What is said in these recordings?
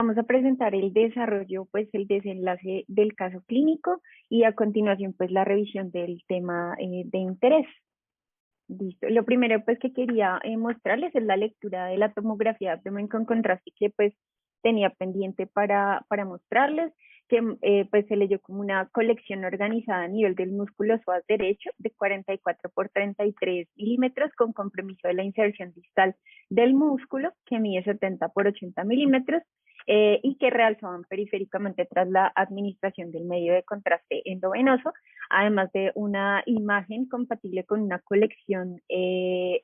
Vamos a presentar el desarrollo, pues el desenlace del caso clínico y a continuación pues la revisión del tema de interés. Listo. Lo primero pues que quería mostrarles es la lectura de la tomografía de abdomen con contraste que pues tenía pendiente para mostrarles, que pues se leyó como una colección organizada a nivel del músculo psoas derecho de 44 por 33 milímetros con compromiso de la inserción distal del músculo que mide 70 por 80 milímetros y que realzaban periféricamente tras la administración del medio de contraste endovenoso, además de una imagen compatible con una colección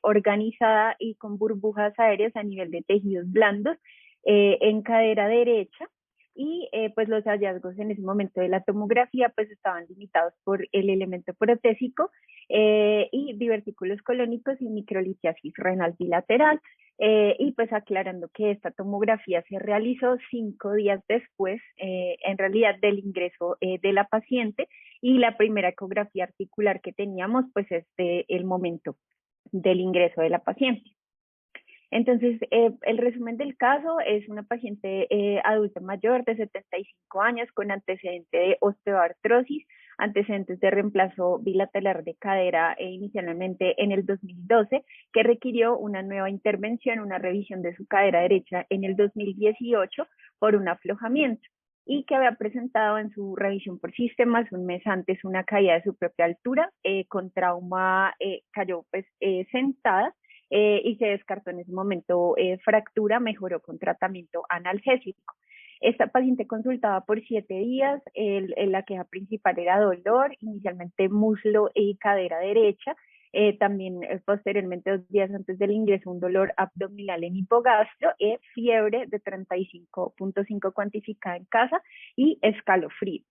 organizada y con burbujas aéreas a nivel de tejidos blandos en cadera derecha. Y pues los hallazgos en ese momento de la tomografía pues estaban limitados por el elemento protésico y divertículos colónicos y microlitiasis renal bilateral. Y pues aclarando que esta tomografía se realizó 5 días después, en realidad, del ingreso de la paciente, y la primera ecografía articular que teníamos pues es el momento del ingreso de la paciente. Entonces, el resumen del caso es una paciente adulta mayor de 75 años con antecedente de osteoartrosis, antecedentes de reemplazo bilateral de cadera inicialmente en el 2012, que requirió una nueva intervención, una revisión de su cadera derecha en el 2018 por un aflojamiento y que había presentado en su revisión por sistemas un mes antes una caída de su propia altura con trauma, cayó pues sentada y se descartó en ese momento fractura, mejoró con tratamiento analgésico. Esta paciente consultaba por 7 días, la queja principal era dolor, inicialmente muslo y cadera derecha, también posteriormente 2 días antes del ingreso un dolor abdominal en hipogastro, fiebre de 35.5 cuantificada en casa y escalofrío.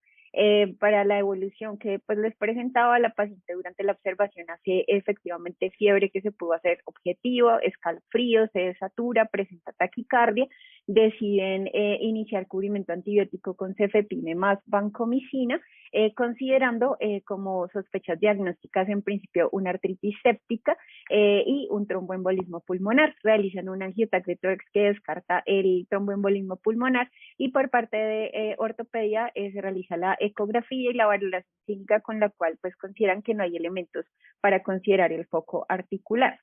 Para la evolución que pues les presentaba, la paciente durante la observación hace efectivamente fiebre que se pudo hacer objetivo, escalofrío, se desatura, presenta taquicardia, deciden iniciar cubrimiento antibiótico con cefepime más vancomicina, considerando como sospechas diagnósticas en principio una artritis séptica y un tromboembolismo pulmonar. Realizan un angiotac de tórax que descarta el tromboembolismo pulmonar y por parte de ortopedia se realiza la ecografía y la valoración clínica con la cual pues consideran que no hay elementos para considerar el foco articular.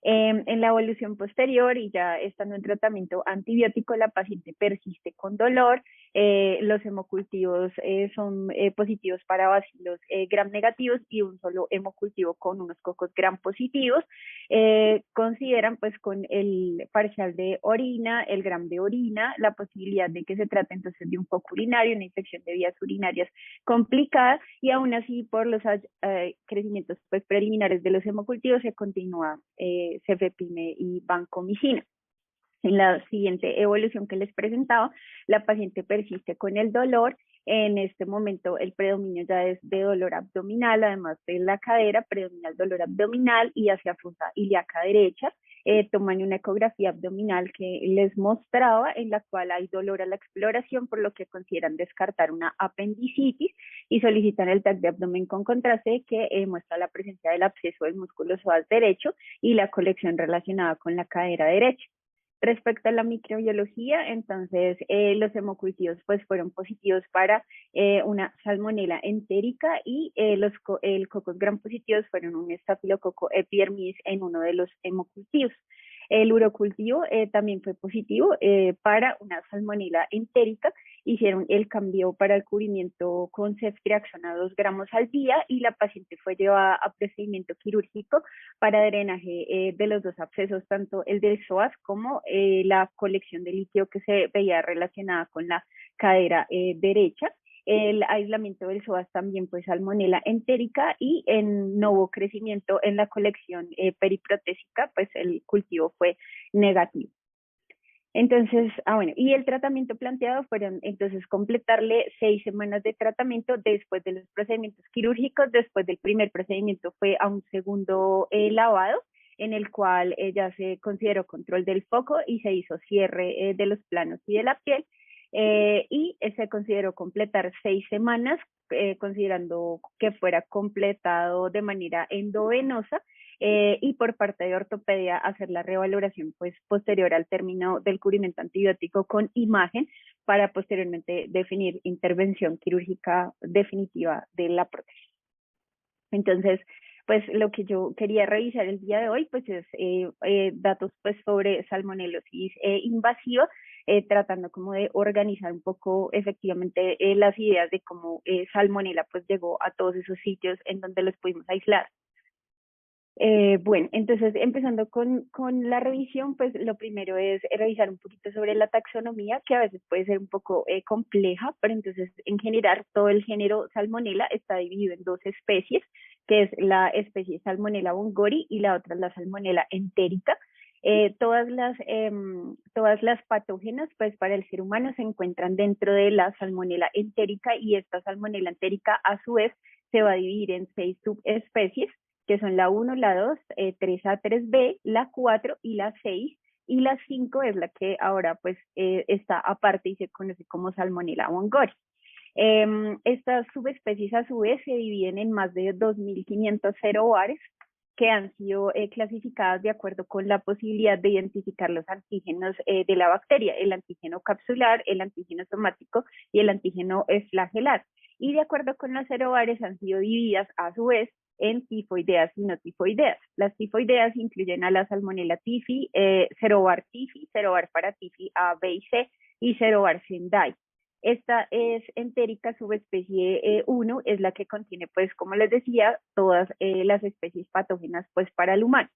En la evolución posterior y ya estando en tratamiento antibiótico, la paciente persiste con dolor, los hemocultivos son positivos para bacilos gram negativos y un solo hemocultivo con unos cocos gram positivos. Consideran pues con el parcial de orina, el gram de orina, la posibilidad de que se trate entonces de un foco urinario, una infección de vías urinarias complicada y aún así por los crecimientos pues preliminares de los hemocultivos se continúa cefepime y vancomicina. En la siguiente evolución que les presentaba, la paciente persiste con el dolor. En este momento el predominio ya es de dolor abdominal, además de la cadera, predomina el dolor abdominal y hacia fosa ilíaca derecha. Toman una ecografía abdominal que les mostraba, en la cual hay dolor a la exploración, por lo que consideran descartar una apendicitis y solicitan el TAC de abdomen con contraste que muestra la presencia del absceso del músculo psoas derecho y la colección relacionada con la cadera derecha. Respecto a la microbiología, entonces los hemocultivos pues fueron positivos para una salmonela entérica y el cocos gram positivos fueron un estafilococo epidermidis en uno de los hemocultivos. El urocultivo también fue positivo para una salmonela entérica. Hicieron el cambio para el cubrimiento con ceftriaxona 2 gramos al día y la paciente fue llevada a procedimiento quirúrgico para drenaje de los dos abscesos, tanto el del psoas como la colección de líquido que se veía relacionada con la cadera derecha. El aislamiento del psoas también fue salmonela entérica y no hubo crecimiento en la colección periprotésica, pues el cultivo fue negativo. Entonces, bueno, y el tratamiento planteado fueron entonces completarle 6 semanas de tratamiento después de los procedimientos quirúrgicos. Después del primer procedimiento fue a un segundo lavado en el cual ya se consideró control del foco y se hizo cierre de los planos y de la piel. y se consideró completar 6 semanas, considerando que fuera completado de manera endovenosa, y por parte de ortopedia hacer la revaloración pues posterior al término del cubrimiento antibiótico con imagen para posteriormente definir intervención quirúrgica definitiva de la prótesis. Entonces, pues lo que yo quería revisar el día de hoy pues es datos pues sobre salmonelosis invasiva, tratando como de organizar un poco efectivamente las ideas de cómo salmonela pues llegó a todos esos sitios en donde los pudimos aislar. Bueno, entonces empezando con la revisión, pues lo primero es revisar un poquito sobre la taxonomía, que a veces puede ser un poco compleja, pero entonces en general todo el género Salmonella está dividido en dos especies, que es la especie Salmonella bongori y la otra es la Salmonella entérica. Todas las patógenas, pues para el ser humano se encuentran dentro de la Salmonella entérica y esta Salmonella entérica a su vez se va a dividir en 6 subespecies que son la 1, la 2, 3A, 3B, la 4 y la 6, y la 5 es la que ahora pues está aparte y se conoce como Salmonella bongori. Estas subespecies a su vez se dividen en más de 2.500 serobares que han sido clasificadas de acuerdo con la posibilidad de identificar los antígenos de la bacteria, el antígeno capsular, el antígeno somático y el antígeno flagelar. Y de acuerdo con los serobares han sido divididas a su vez en tifoideas y no tifoideas. Las tifoideas incluyen a la Salmonella typhi, Serovar typhi, Serovar paratyphi A, B y C y Serovar sendai. Esta es entérica subespecie 1, es la que contiene, pues, como les decía, todas las especies patógenas, pues, para el humano.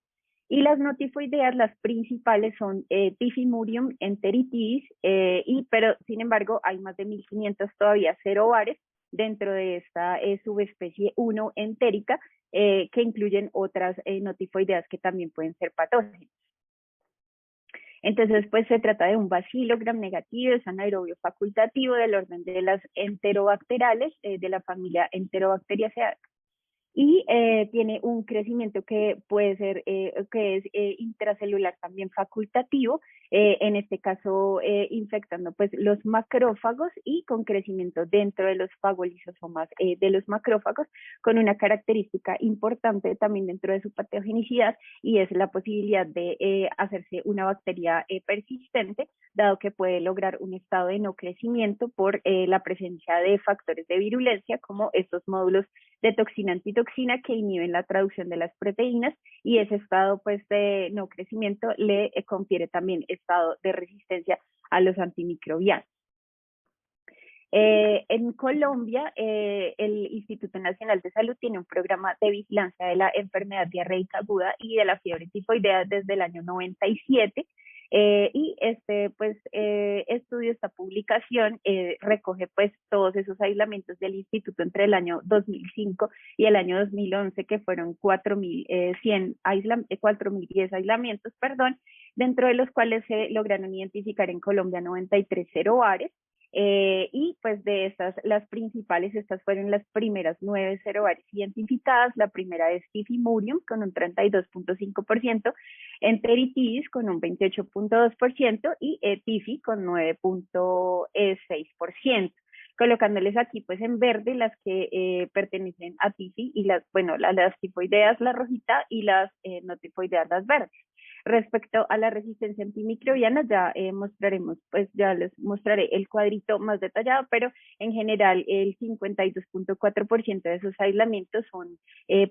Y las no tifoideas, las principales son Typhimurium enteritidis, pero sin embargo hay más de 1.500 todavía serobares dentro de esta subespecie 1 entérica, que incluyen otras notifoideas que también pueden ser patógenas. Entonces, pues se trata de un bacilo gram negativo, es anaerobio facultativo del orden de las enterobacterales, de la familia Enterobacteriaceae. Y tiene un crecimiento que puede ser, que es intracelular también facultativo, en este caso infectando pues los macrófagos y con crecimiento dentro de los fagolisosomas de los macrófagos, con una característica importante también dentro de su patogenicidad y es la posibilidad de hacerse una bacteria persistente, dado que puede lograr un estado de no crecimiento por la presencia de factores de virulencia como estos módulos de toxina-antitoxina que inhiben la traducción de las proteínas y ese estado pues de no crecimiento le confiere también estado de resistencia a los antimicrobianos. En Colombia, el Instituto Nacional de Salud tiene un programa de vigilancia de la enfermedad diarreica aguda y de la fiebre tifoidea desde el año 97. Y este pues estudio, esta publicación recoge pues todos esos aislamientos del instituto entre el año 2005 y el año 2011, que fueron 4.010 aislamientos, perdón, dentro de los cuales se lograron identificar en Colombia 93 serobares. Y pues de estas, las principales, estas fueron las primeras 9 serobares identificadas. La primera es Typhimurium con un 32.5%, Enteritidis con un 28.2% y Typhi con 9.6%. Colocándoles aquí pues en verde las que pertenecen a Typhi y las tifoideas, la rojita, y las no tifoideas, las verdes. Respecto a la resistencia antimicrobiana, ya mostraremos, pues ya les mostraré el cuadrito más detallado, pero en general el 52.4% de esos aislamientos son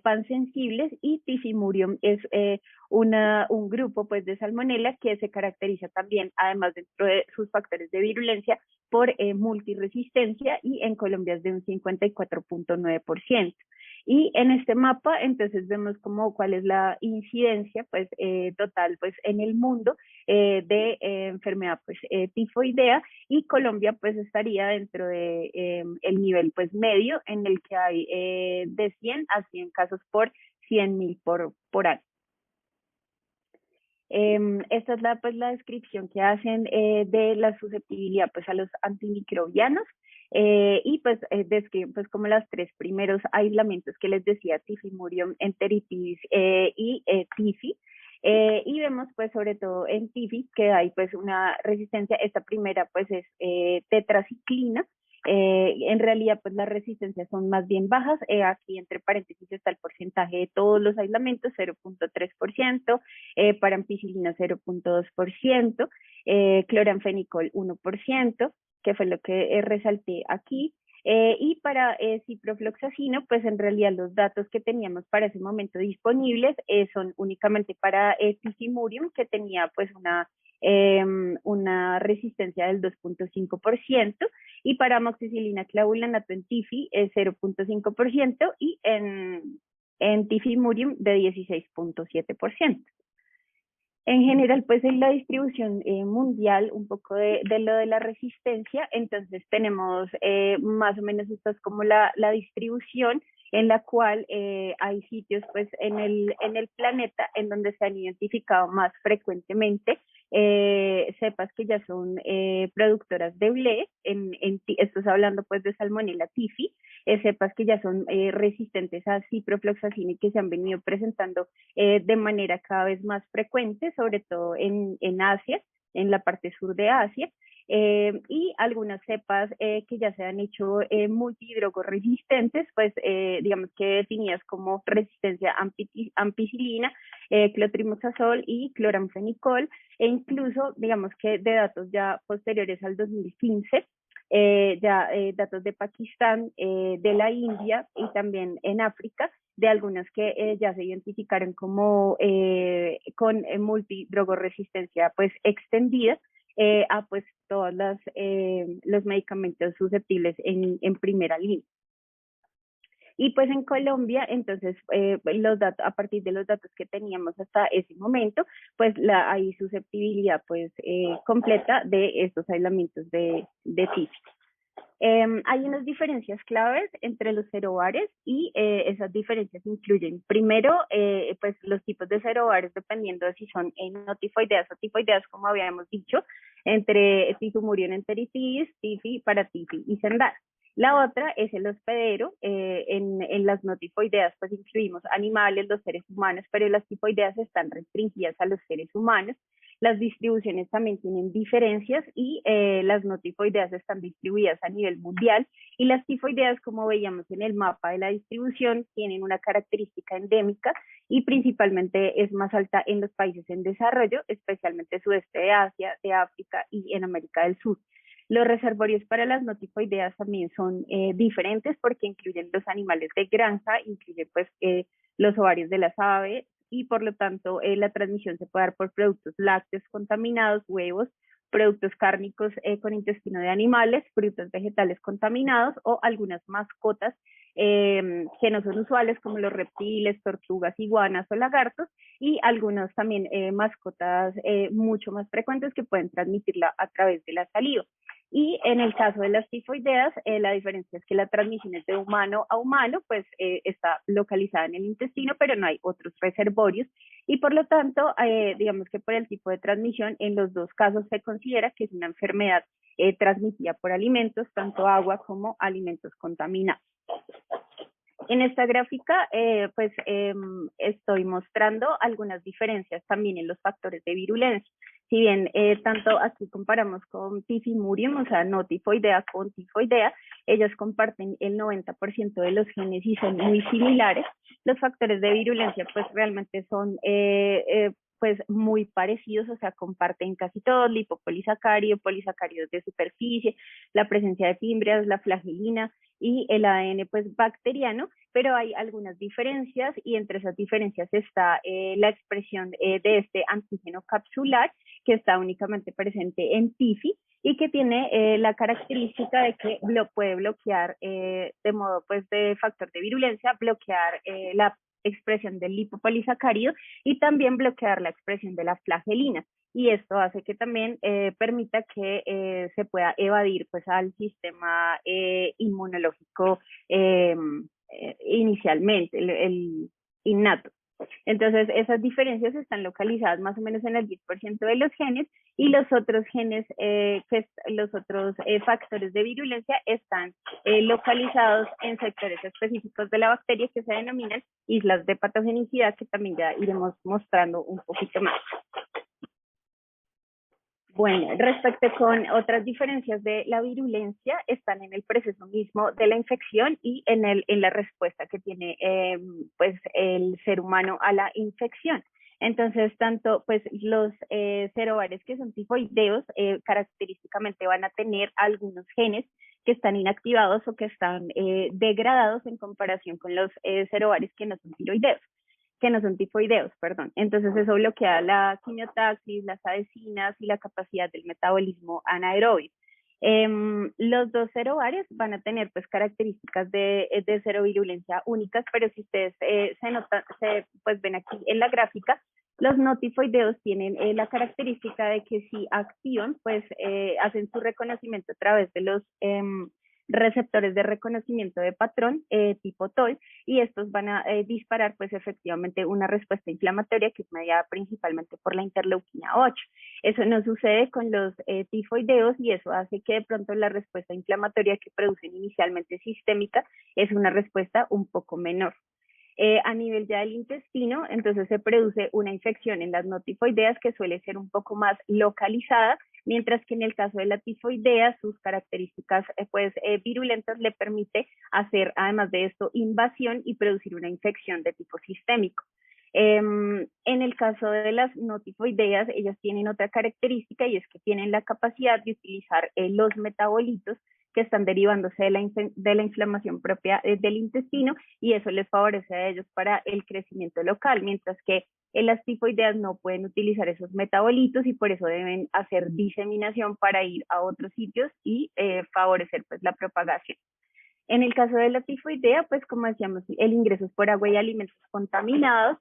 pansensibles y Typhimurium es un grupo pues de salmonela que se caracteriza también, además dentro de sus factores de virulencia, por multiresistencia y en Colombia es de un 54.9%. Y en este mapa, entonces vemos como cuál es la incidencia pues total pues en el mundo de enfermedad pues tifoidea, y Colombia pues estaría dentro de el nivel pues medio, en el que hay de 100 a 100 casos por 100.000 por año. Esta es la descripción que hacen de la susceptibilidad pues a los antimicrobianos, y pues describen pues como los 3 primeros aislamientos que les decía, Typhimurium enteritidis y Typhi. Y vemos pues sobre todo en TIFI que hay pues una resistencia, esta primera pues es tetraciclina. En realidad pues las resistencias son más bien bajas, aquí entre paréntesis está el porcentaje de todos los aislamentos, 0.3%, para ampicilina 0.2%, cloranfenicol 1%, que fue lo que resalté aquí. Y para ciprofloxacino, pues en realidad los datos que teníamos para ese momento disponibles son únicamente para tifimurium, que tenía pues una resistencia del 2.5%, y para amoxicilina clavulanato en tifi es 0.5%, y en tifimurium de 16.7%. En general, pues en la distribución mundial, un poco de lo de la resistencia, entonces tenemos más o menos esta es como la distribución en la cual hay sitios pues en el planeta en donde se han identificado más frecuentemente cepas que ya son productoras de blé, esto es hablando pues de Salmonella typhi, cepas que ya son resistentes a ciprofloxacina y que se han venido presentando de manera cada vez más frecuente, sobre todo en Asia, en la parte sur de Asia, y algunas cepas que ya se han hecho multidrogoresistentes, pues digamos que definidas como resistencia a ampicilina, clotrimazol y cloramfenicol, e incluso digamos que de datos ya posteriores al 2015, datos de Pakistán, de la India y también en África, de algunas que ya se identificaron como con multidrogoresistencia pues extendida a pues todos los medicamentos susceptibles en primera línea. Y pues en Colombia, entonces, los datos, a partir de los datos que teníamos hasta ese momento, pues hay susceptibilidad pues completa de estos aislamientos de TIF. Hay unas diferencias claves entre los cerobares y esas diferencias incluyen, primero, pues los tipos de cerobares dependiendo de si son notifoideas o tifoideas, como habíamos dicho, entre Tifimurium enteritidis, Tifi, Paratifi y Sendai. La otra es el hospedero. En las notifoideas pues incluimos animales, los seres humanos, pero las tifoideas están restringidas a los seres humanos. Las distribuciones también tienen diferencias y las notifoideas están distribuidas a nivel mundial, y las tifoideas, como veíamos en el mapa de la distribución, tienen una característica endémica y principalmente es más alta en los países en desarrollo, especialmente sudeste de Asia, de África y en América del Sur. Los reservorios para las notifoideas también son diferentes porque incluyen los animales de granja, incluyen pues los ovarios de las aves, y por lo tanto la transmisión se puede dar por productos lácteos contaminados, huevos, productos cárnicos con intestino de animales, frutos vegetales contaminados o algunas mascotas que no son usuales como los reptiles, tortugas, iguanas o lagartos, y algunas también mascotas mucho más frecuentes que pueden transmitirla a través de la saliva. Y en el caso de las tifoideas, la diferencia es que la transmisión es de humano a humano, pues está localizada en el intestino, pero no hay otros reservorios. Y por lo tanto, digamos que por el tipo de transmisión, en los dos casos se considera que es una enfermedad transmitida por alimentos, tanto agua como alimentos contaminados. En esta gráfica, estoy mostrando algunas diferencias también en los factores de virulencia. Si bien tanto aquí comparamos con tifimurium, o sea, no tifoidea con tifoidea, ellos comparten el 90% de los genes y son muy similares. Los factores de virulencia pues realmente son pues muy parecidos, o sea, comparten casi todos, lipopolisacárido, polisacáridos de superficie, la presencia de fimbrias, la flagelina y el ADN pues bacteriano, pero hay algunas diferencias, y entre esas diferencias está la expresión de este antígeno capsular, que está únicamente presente en TIFI y que tiene la característica de que puede bloquear de modo pues de factor de virulencia, bloquear la expresión del lipopolisacárido y también bloquear la expresión de la flagelina. Y esto hace que también permita que se pueda evadir pues al sistema inmunológico inicialmente, el innato. Entonces, esas diferencias están localizadas más o menos en el 10% de los genes y los otros genes, los otros factores de virulencia están localizados en sectores específicos de la bacteria que se denominan islas de patogenicidad, que también ya iremos mostrando un poquito más. Bueno, respecto con otras diferencias de la virulencia, están en el proceso mismo de la infección y en la respuesta que tiene pues el ser humano a la infección. Entonces, tanto pues los serobares que son tifoideos característicamente van a tener algunos genes que están inactivados o que están degradados en comparación con los serobares que no son tiroideos, que no son tifoideos, perdón. Entonces eso bloquea la quimiotaxis, las adhesinas y la capacidad del metabolismo anaerobio. Los dos serobares van a tener pues características de serovirulencia únicas, pero si ustedes pues ven aquí en la gráfica, los no tifoideos tienen la característica de que si activan, pues hacen su reconocimiento a través de los receptores de reconocimiento de patrón tipo TOL, y estos van a disparar pues efectivamente una respuesta inflamatoria que es mediada principalmente por la interleuquina 8. Eso no sucede con los tifoideos y eso hace que de pronto la respuesta inflamatoria que producen inicialmente sistémica es una respuesta un poco menor. A nivel ya del intestino, entonces se produce una infección en las no tifoideas que suele ser un poco más localizada, mientras que en el caso de la tifoidea, sus características virulentas le permite hacer, además de esto, invasión y producir una infección de tipo sistémico. En el caso de las no tifoideas, ellas tienen otra característica y es que tienen la capacidad de utilizar los metabolitos que están derivándose de la inflamación propia del intestino, y eso les favorece a ellos para el crecimiento local, mientras que las tifoideas no pueden utilizar esos metabolitos y por eso deben hacer diseminación para ir a otros sitios y favorecer pues la propagación. En el caso de la tifoidea, pues como decíamos, el ingreso es por agua y alimentos contaminados.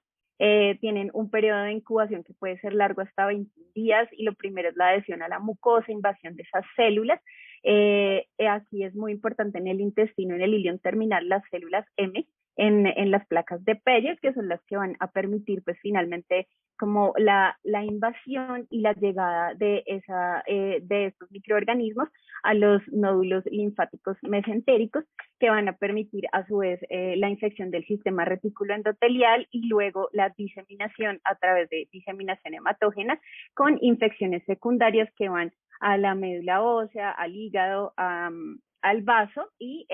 Tienen un periodo de incubación que puede ser largo hasta 20 días y lo primero es la adhesión a la mucosa, invasión de esas células. Aquí es muy importante en el intestino, en el ilion terminal, las células M en las placas de Peyer, que son las que van a permitir pues finalmente como la invasión y la llegada de estos microorganismos a los nódulos linfáticos mesentéricos, que van a permitir a su vez la infección del sistema retículo endotelial y luego la diseminación a través de diseminación hematógena con infecciones secundarias que van a la médula ósea, al hígado, al vaso y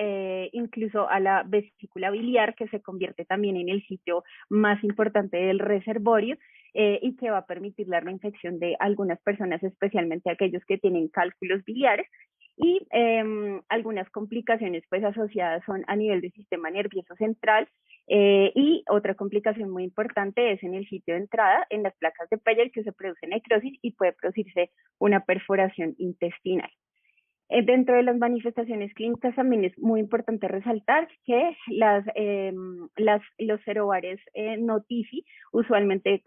incluso a la vesícula biliar, que se convierte también en el sitio más importante del reservorio y que va a permitir la reinfección de algunas personas, especialmente aquellos que tienen cálculos biliares. Y algunas complicaciones pues asociadas son a nivel del sistema nervioso central y otra complicación muy importante es en el sitio de entrada, en las placas de Peyer, que se produce necrosis y puede producirse una perforación intestinal. Dentro de las manifestaciones clínicas también es muy importante resaltar que los serobares no TIFI, usualmente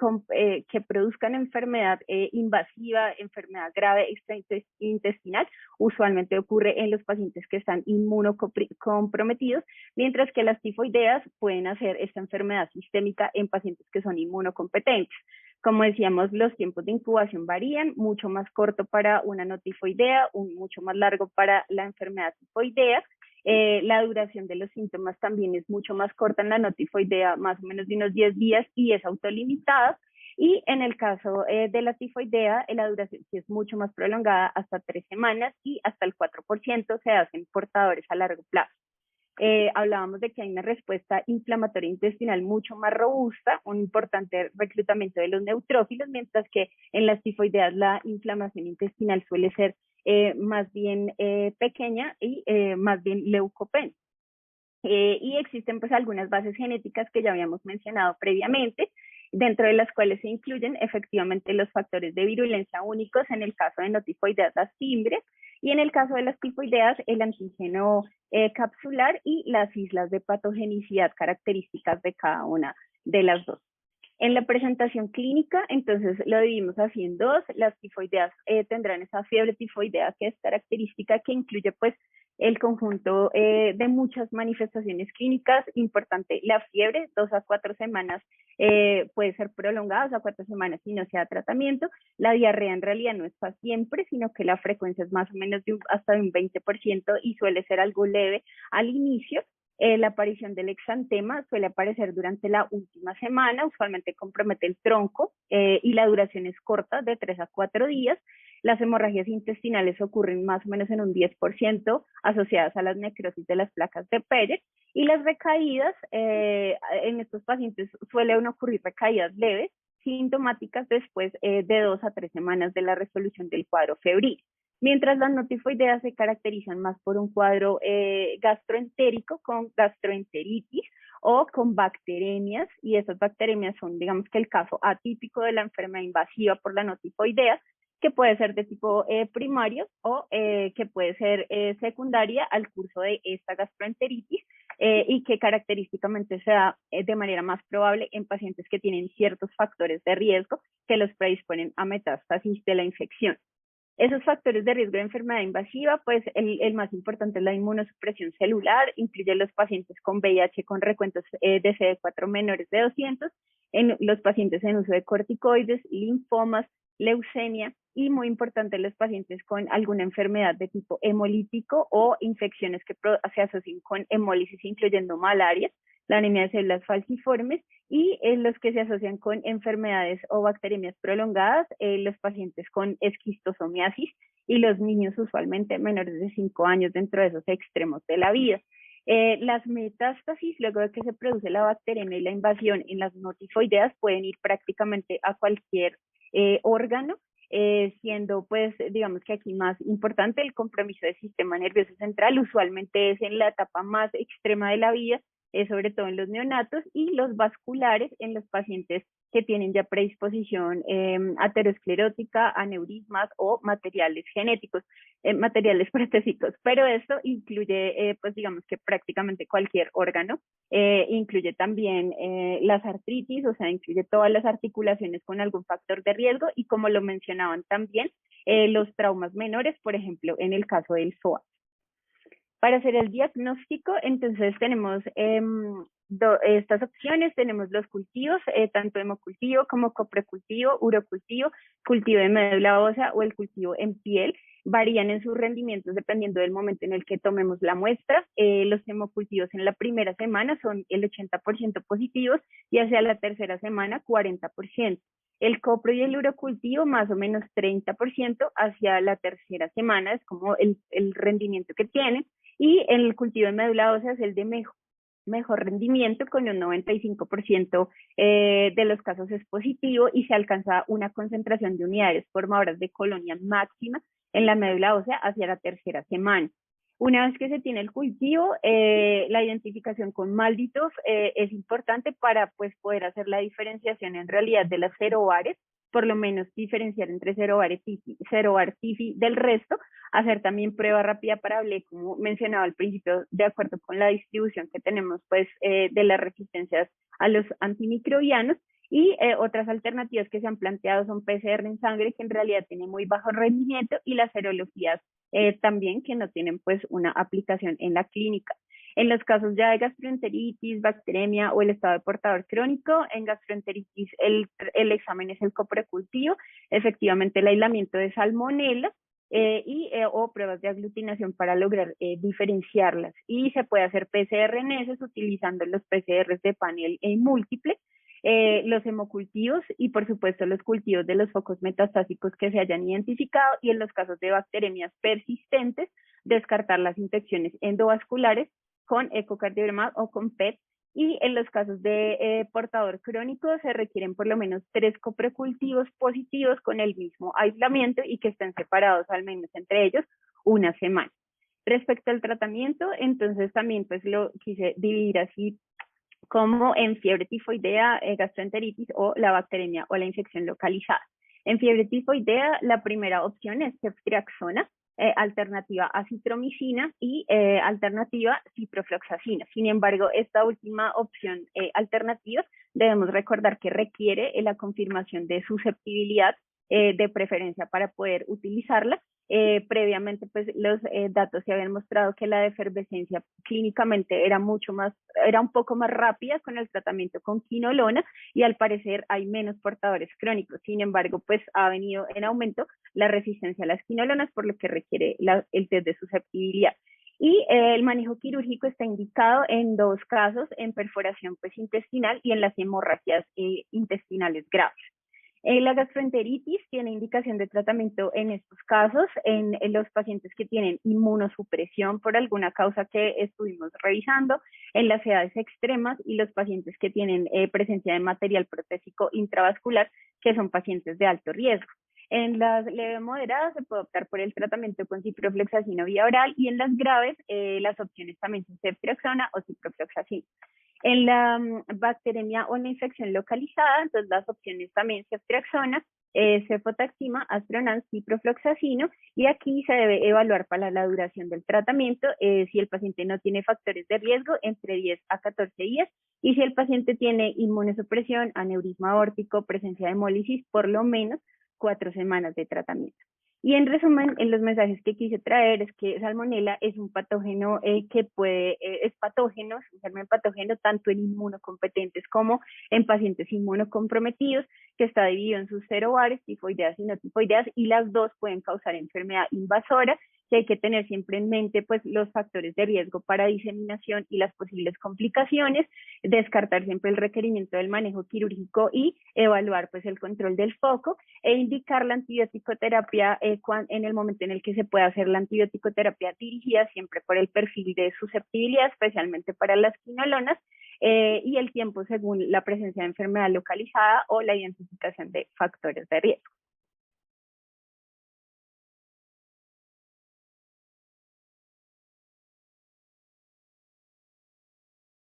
que produzcan enfermedad invasiva, enfermedad grave extraintestinal, usualmente ocurre en los pacientes que están inmunocomprometidos, mientras que las tifoideas pueden hacer esta enfermedad sistémica en pacientes que son inmunocompetentes. Como decíamos, los tiempos de incubación varían, mucho más corto para una no tifoidea, mucho más largo para la enfermedad tifoidea. La duración de los síntomas también es mucho más corta en la no tifoidea, más o menos de unos 10 días, y es autolimitada. Y en el caso de la tifoidea, la duración sí es mucho más prolongada, hasta 3 semanas, y hasta el 4% se hacen portadores a largo plazo. Hablábamos de que hay una respuesta inflamatoria intestinal mucho más robusta, un importante reclutamiento de los neutrófilos, mientras que en las tifoideas la inflamación intestinal suele ser más bien pequeña y más bien leucopenia. Y existen pues algunas bases genéticas que ya habíamos mencionado previamente, dentro de las cuales se incluyen efectivamente los factores de virulencia únicos en el caso de no tifoideas, las timbres, y en el caso de las tifoideas, el antígeno capsular y las islas de patogenicidad características de cada una de las dos. En la presentación clínica, entonces lo dividimos así en dos. Las tifoideas tendrán esa fiebre tifoidea que es característica, que incluye pues el conjunto de muchas manifestaciones clínicas. Importante, la fiebre, 2 a 4 semanas, puede ser prolongada, 2 a 4 semanas si no se da tratamiento. La diarrea en realidad no está siempre, sino que la frecuencia es más o menos hasta de un 20% y suele ser algo leve al inicio. La aparición del exantema suele aparecer durante la última semana, usualmente compromete el tronco y la duración es corta, de 3 a 4 días. Las hemorragias intestinales ocurren más o menos en un 10% asociadas a las necrosis de las placas de Peyerl, y las recaídas en estos pacientes suelen ocurrir recaídas leves, sintomáticas después de 2 a 3 semanas de la resolución del cuadro febril. Mientras las notifoideas se caracterizan más por un cuadro gastroentérico con gastroenteritis o con bacteremias, y esas bacteremias son, digamos que el caso atípico de la enfermedad invasiva por la notifoidea, que puede ser de tipo primario o que puede ser secundaria al curso de esta gastroenteritis y que característicamente se da de manera más probable en pacientes que tienen ciertos factores de riesgo que los predisponen a metástasis de la infección. Esos factores de riesgo de enfermedad invasiva, pues el más importante es la inmunosupresión celular, incluye los pacientes con VIH con recuentos de CD4 menores de 200, en los pacientes en uso de corticoides, linfomas, leucemia, y muy importante los pacientes con alguna enfermedad de tipo hemolítico o infecciones que se asocian con hemólisis, incluyendo malaria, la anemia de células falciformes, y los que se asocian con enfermedades o bacterias prolongadas, los pacientes con esquistosomiasis y los niños usualmente menores de 5 años dentro de esos extremos de la vida. Las metástasis, luego de que se produce la bacteremia y la invasión en las notifoideas, pueden ir prácticamente a cualquier órgano, siendo pues digamos que aquí más importante el compromiso del sistema nervioso central, usualmente es en la etapa más extrema de la vida, sobre todo en los neonatos, y los vasculares en los pacientes que tienen ya predisposición aterosclerótica, aneurismas o materiales genéticos, materiales protésicos, pero esto incluye, pues digamos que prácticamente cualquier órgano, incluye también las artritis, o sea, incluye todas las articulaciones con algún factor de riesgo, y como lo mencionaban también, los traumas menores, por ejemplo, en el caso del psoas. Para hacer el diagnóstico, entonces tenemos estas opciones, tenemos los cultivos, tanto hemocultivo como coprecultivo, urocultivo, cultivo de médula ósea o el cultivo en piel. Varían en sus rendimientos dependiendo del momento en el que tomemos la muestra. Los hemocultivos en la primera semana son el 80% positivos y hacia la tercera semana 40%. El copro y el urocultivo más o menos 30% hacia la tercera semana, es como el rendimiento que tienen. Y en el cultivo de médula ósea es el de mejor rendimiento, con un 95% de los casos es positivo, y se alcanza una concentración de unidades formadoras de colonia máxima en la médula ósea hacia la tercera semana. Una vez que se tiene el cultivo, la identificación con malditos es importante para pues, poder hacer la diferenciación en realidad de las serovares, por lo menos diferenciar entre serovar tifi del resto, hacer también prueba rápida para BLE, como mencionaba al principio, de acuerdo con la distribución que tenemos pues, de las resistencias a los antimicrobianos. Y otras alternativas que se han planteado son PCR en sangre, que en realidad tiene muy bajo rendimiento, y las serologías también, que no tienen pues una aplicación en la clínica. En los casos ya de gastroenteritis, bacteremia o el estado de portador crónico, en gastroenteritis el examen es el coprecultivo, efectivamente el aislamiento de salmonela, o pruebas de aglutinación para lograr diferenciarlas. Y se puede hacer PCR en esos utilizando los PCRs de panel múltiple, los hemocultivos y por supuesto los cultivos de los focos metastásicos que se hayan identificado, y en los casos de bacteremias persistentes, descartar las infecciones endovasculares con ecocardiograma o con PET. Y en los casos de portador crónico se requieren por lo menos 3 coprecultivos positivos con el mismo aislamiento y que estén separados al menos entre ellos una semana. Respecto al tratamiento, entonces también pues lo quise dividir así como en fiebre tifoidea, gastroenteritis o la bacteremia o la infección localizada. En fiebre tifoidea, la primera opción es ceftriaxona, alternativa acitromicina y alternativa ciprofloxacina. Sin embargo, esta última opción alternativa debemos recordar que requiere la confirmación de susceptibilidad de preferencia para poder utilizarla, Previamente, pues los datos se habían mostrado que la efervescencia clínicamente era un poco más rápida con el tratamiento con quinolona y al parecer hay menos portadores crónicos. Sin embargo, pues ha venido en aumento la resistencia a las quinolonas, por lo que requiere el test de susceptibilidad. Y el manejo quirúrgico está indicado en 2 casos, en perforación pues, intestinal y en las hemorragias intestinales graves. La gastroenteritis tiene indicación de tratamiento en estos casos, en los pacientes que tienen inmunosupresión por alguna causa que estuvimos revisando, en las edades extremas y los pacientes que tienen presencia de material protésico intravascular, que son pacientes de alto riesgo. En las leve moderadas se puede optar por el tratamiento con ciprofloxacina vía oral y en las graves las opciones también son ceftriaxona o ciprofloxacina. En la bacteremia o en la infección localizada, entonces las opciones también ceftriaxona, cefotaxima, astronam, ciprofloxacino, y aquí se debe evaluar para la duración del tratamiento si el paciente no tiene factores de riesgo entre 10 a 14 días y si el paciente tiene inmunosupresión, aneurisma aórtico, presencia de hemólisis, por lo menos 4 semanas de tratamiento. Y en resumen, en los mensajes que quise traer es que Salmonella es un patógeno es patógeno, es un germen patógeno tanto en inmunocompetentes como en pacientes inmunocomprometidos, que está dividido en sus serobares, tifoideas y no tifoideas, y las dos pueden causar enfermedad invasora, que hay que tener siempre en mente pues los factores de riesgo para diseminación y las posibles complicaciones, descartar siempre el requerimiento del manejo quirúrgico y evaluar pues el control del foco e indicar la antibiótico-terapia en el momento en el que se pueda hacer la antibiótico-terapia dirigida siempre por el perfil de susceptibilidad, especialmente para las quinolonas, y el tiempo según la presencia de enfermedad localizada o la identificación de factores de riesgo.